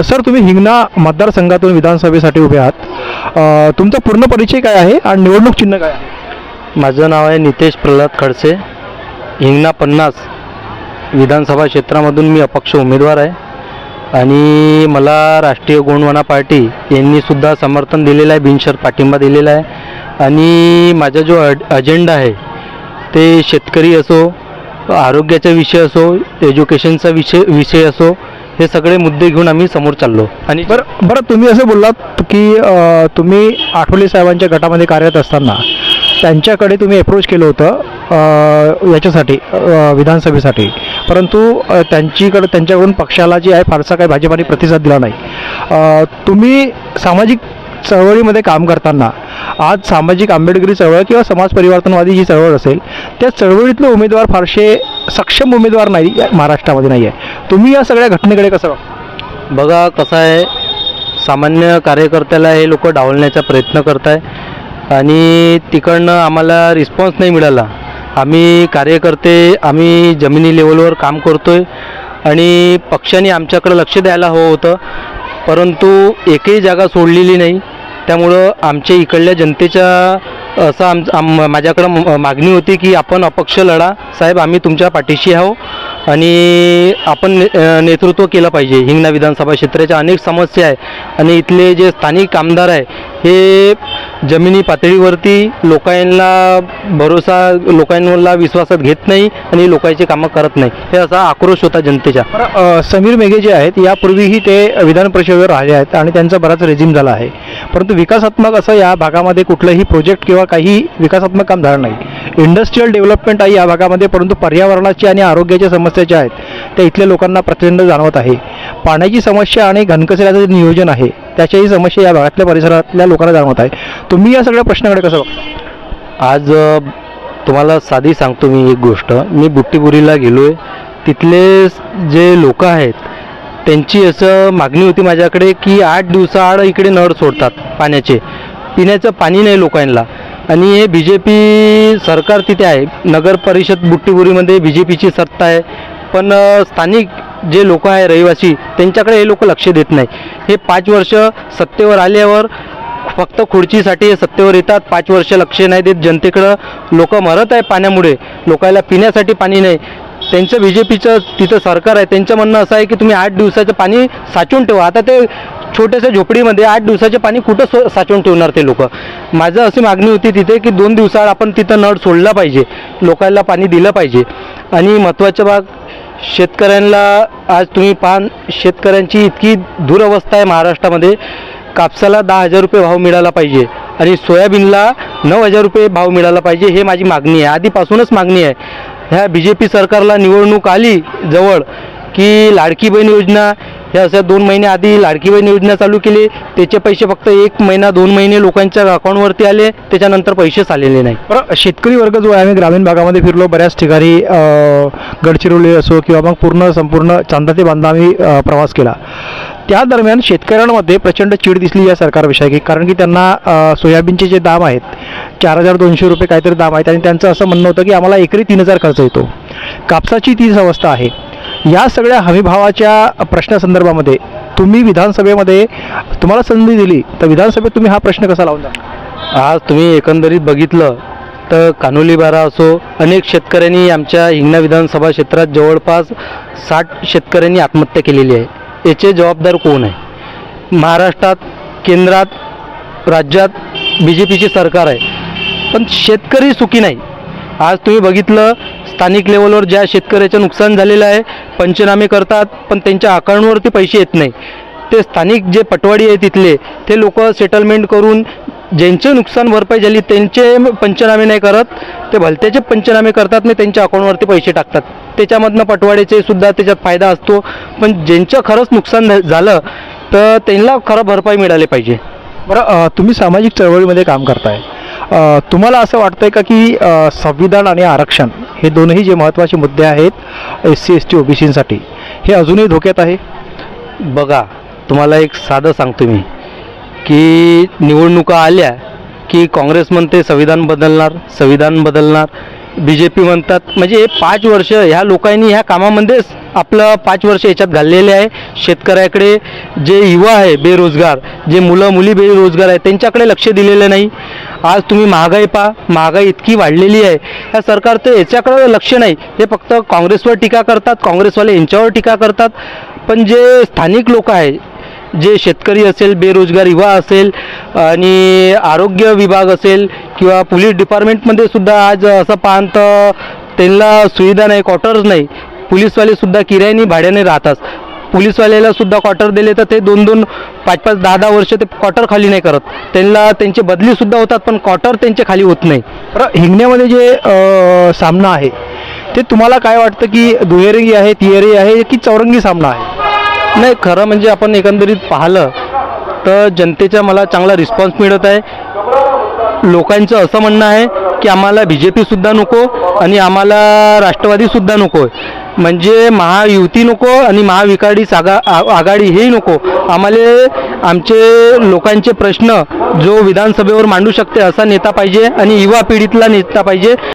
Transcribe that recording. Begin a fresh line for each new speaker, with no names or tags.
Sir, तुम्ही हिंगणा मतदारसंघातून विधानसभेसाठी उभे आहात. तुमचा पूर्ण परिचय काय आहे आणि निवडणूक चिन्ह काय आहे?
माझं नाव आहे नितेश प्रल्हाद खडसे. हिंगणा 50 विधानसभा क्षेत्रामधून मी अपक्ष उमेदवार आहे आणि मला राष्ट्रीय गोंडवाना पार्टी यांनीसुद्धा समर्थन दिलेलं आहे, बिनशर्त पाठिंबा दिलेला आहे. आणि माझा जो अजेंडा आहे ते शेतकरी असो, आरोग्याचा विषय असो, एज्युकेशनचा विषय असो, हे सगळे मुद्दे घेऊन आम्ही समोर चाललो. आणि
बरं, तुम्ही असं बोललात की तुम्ही आठवले साहेबांच्या गटामध्ये कार्यरत असताना त्यांच्याकडे तुम्ही अप्रोच केलं होतं याच्यासाठी, विधानसभेसाठी, परंतु त्यांच्याकडून पक्षाला जी आहे फारसा काही भाजपाने प्रतिसाद दिला नाही. तुम्ही सामाजिक चळवळीमध्ये काम करताना आज सामाजिक आंबेडकरी चळवळ किंवा समाज परिवर्तनवादी जी चळवळ असेल त्या चळवळीतले उमेदवार फारसे सक्षम उमेदवार नाही महाराष्ट्रामध्ये नाही आहे. तुम्ही या सगळ्या घटनेकडे कसं बघता?
बघा, कसं आहे, सामान्य कार्यकर्त्याला हे लोक डावलण्याचा प्रयत्न करत आहे आणि तिकडनं आम्हाला रिस्पॉन्स नाही मिळाला. आम्ही कार्यकर्ते आम्ही जमिनी लेवलवर काम करतो आहे आणि पक्षाने आमच्याकडे लक्ष द्यायला हवं होतं, परंतु एकही जागा सोडलेली नाही. त्यामुळं आमच्या इकडल्या जनतेच्या असं माझ्याकडं मागणी होती की आपण अपक्ष लढा साहेब, आम्ही तुमच्या पाठीशी आहो आणि आपण नेतृत्व केलं पाहिजे. हिंगणा विधानसभा क्षेत्राच्या अनेक समस्या आहे आणि इथले जे स्थानिक आमदार आहे हे जमिनी पातळीवरती लोकांना विश्वासात घेत नाही आणि लोकांचे कामं करत नाही, हे असा आक्रोश होता जनतेचा.
समीर मेघे जे आहेत यापूर्वीही ते विधान परिषदेवर राहिले आहेत आणि त्यांचा बराच रेजिम झाला आहे, परंतु विकासात्मक असं या भागामध्ये कुठलंही प्रोजेक्ट किंवा काही विकासात्मक काम झालं नाही. इंडस्ट्रीयल डेव्हलपमेंट आहे या भागामध्ये, परंतु पर्यावरणाची आणि आरोग्याच्या समस्या ज्या आहेत त्या इथल्या लोकांना प्रचंड जाणवत आहे. पाण्याची समस्या आणि घनकचऱ्याचं जे नियोजन आहे त्याच्याही समस्या या भागातल्या परिसरातल्या लोकांना जाणवत आहे. तुम्ही या सगळ्या प्रश्नाकडे कसं बघता?
आज तुम्हाला साधी सांगतो मी एक गोष्ट. मी बुट्टीपुरीला गेलो आहे, तिथले जे लोक आहेत त्यांची असं मागणी होती माझ्याकडे की 8 दिवसाआड इकडे नळ सोडतात पाण्याचे, पिण्याचं पाणी नाही लोकांना. आणि हे BJP सरकार तिथे आहे, नगर परिषद बुट्टीपुरीमध्ये BJPची सत्ता आहे, पण स्थानिक जे लोक आहे रहिवासी त्यांच्याकडे हे लोक लक्ष देत नाही. हे 5 वर्ष सत्तेवर आल्यावर फक्त खुर्चीसाठी हे सत्तेवर येतात, 5 वर्ष लक्ष नाही देत जनतेकडं. लोक मरत आहे पाण्यामुळे, लोकांना पिण्यासाठी पाणी नाही. त्यांचं BJPचं तिथं सरकार आहे, त्यांचं म्हणणं असं आहे की तुम्ही 8 दिवसाचं पाणी साचवून ठेवा. आता ते छोट्याशा झोपडीमध्ये 8 दिवसाचे पाणी कुठं साचवून ठेवणार ते लोक? माझं अशी मागणी होती तिथे की 2 दिवसाआड आपण तिथं नळ सोडला पाहिजे, लोकांना पाणी दिलं पाहिजे. आणि महत्त्वाचा भाग शेतकऱ्यांना, आज तुम्ही पहा शेतकऱ्यांची इतकी दुरवस्था आहे महाराष्ट्रामध्ये. कापसाला 10,000 रुपये भाव मिळाला पाहिजे आणि सोयाबीनला 9,000 रुपये भाव मिळाला पाहिजे, हे माझी मागणी आहे, आधीपासूनच मागणी आहे. ह्या BJP सरकारला निवडणूक आली जवळ की लाडकी बहीण योजना, ह्या अशा 2 महिने आधी लाडकी बहीण योजना चालू केली, त्याचे पैसे फक्त 1 महिना 2 महिने लोकांच्या अकाउंटवरती आले, त्याच्यानंतर पैसेच आलेले नाही.
बरं, शेतकरी वर्ग जो आहे, आम्ही ग्रामीण भागामध्ये फिरलो, बऱ्याच ठिकाणी गडचिरोली असो किंवा मग संपूर्ण चांदा ते बांधा आम्ही प्रवास केला. त्या दरम्यान शेतकऱ्यांमध्ये प्रचंड चीड दिसली या सरकारविषयी, कारण की त्यांना सोयाबीनचे जे दाम आहेत 4,200 रुपये काहीतरी दाम आहेत आणि त्यांचं असं म्हणणं होतं की आम्हाला एकरी 3,000 खर्च येतो. कापसाची तीच अवस्था आहे. या सगळ्या हमीभावाच्या प्रश्नासंदर्भामध्ये तुम्ही विधानसभेमध्ये तुम्हाला संधी दिली तर विधानसभेत तुम्ही हा प्रश्न कसा लावून द्या?
आज तुम्ही एकंदरीत बघितलं तर कानोली बारा असो, अनेक शेतकऱ्यांनी आमच्या हिंगणा विधानसभा क्षेत्रात जवळपास 60 शेतकऱ्यांनी आत्महत्या केलेली आहे. याचे जबाबदार कोण आहे? महाराष्ट्रात, केंद्रात, राज्यात BJPची सरकार आहे, पण शेतकरी सुखी नाही. आज तुम्ही बघितलं स्थानिक लेवलवर ज्या शेतकऱ्याचं नुकसान झालेलं आहे पंचनामे करतात, पण त्यांच्या अकाउंटवरती पैसे येत नाही. ते स्थानिक जे पटवाडी आहे तिथले ते लोक सेटलमेंट करून ज्यांचे नुकसान भरपाई झाली त्यांचे पंचनामे नाही करत, ते भलत्याचे पंचनामे करतात नाही, त्यांच्या अकाउंटवरती पैसे टाकतात. त्याच्यामधनं पटवाडीचे सुद्धा त्याच्यात फायदा असतो, पण ज्यांचं खरंच नुकसान झालं तर त्यांना खरं भरपाई मिळाली पाहिजे.
बरं, तुम्ही सामाजिक चळवळीमध्ये काम करताय, तुम्हाला असं वाटतंय का की संविधान आणि आरक्षण हे दोनही जे महत्त्वाचे मुद्दे आहेत SC ST OBCसाठी हे अजूनही धोक्यात आहे?
बघा, तुम्हाला एक साधं सांगतो मी की निवडणुका आल्या की काँग्रेस म्हणते संविधान बदलणार. बी जे पी म्हणतात. म्हणजे हे 5 वर्ष ह्या लोकांनी ह्या कामामध्येच आपलं 5 वर्ष याच्यात घाललेले आहे. शेतकऱ्याकडे जे युवा आहे बेरोजगार, जे मुलं मुली बेरोजगार आहे, त्यांच्याकडे लक्ष दिलेलं नाही. आज तुम्ही महागाई पहा, महागाई इतकी वाढलेली आहे, ह्या सरकारचं याच्याकडे लक्ष नाही. हे फक्त काँग्रेसवर टीका करतात, काँग्रेसवाले यांच्यावर टीका करतात. पण जे स्थानिक लोक आहे, जे शेतकरी असेल, बेरोजगार युवा असेल आणि आरोग्य विभाग असेल किंवा पोलीस डिपार्टमेंटमध्ये सुद्धा आज असं पाहन तर त्यांना सुविधा नाही, क्वार्टर्स नाही. पोलीसवाले सुद्धा किरायाने भाड्याने राहतात. पोलीसवाल्याला सुद्धा क्वार्टर दिले तर ते 2-2, 5-5, 10-10 वर्ष ते क्वार्टर खाली नाही करत. त्यांना त्यांची बदलीसुद्धा होतात, पण क्वार्टर त्यांचे खाली होत नाही.
बरं, हिंगण्यामध्ये जे सामना आहे ते तुम्हाला काय वाटतं की दुहेरी आहे, तिहेरी आहे की चौरंगी सामना आहे?
नाही, खरं म्हणजे आपण एकंदरीत पाहिलं तर जनतेचा मला चांगला रिस्पॉन्स मिळत आहे. लोकांचं असं म्हणणं आहे की आम्हाला बी जे पीसुद्धा नको आणि आम्हाला राष्ट्रवादीसुद्धा नको आहे. म्हणजे महायुती नको आणि महाविकास आघाडी हेही नको. आम्हाला आमचे लोकांचे प्रश्न जो विधानसभेवर मांडू शकते असा नेता पाहिजे आणि युवा पिढीतला नेता पाहिजे.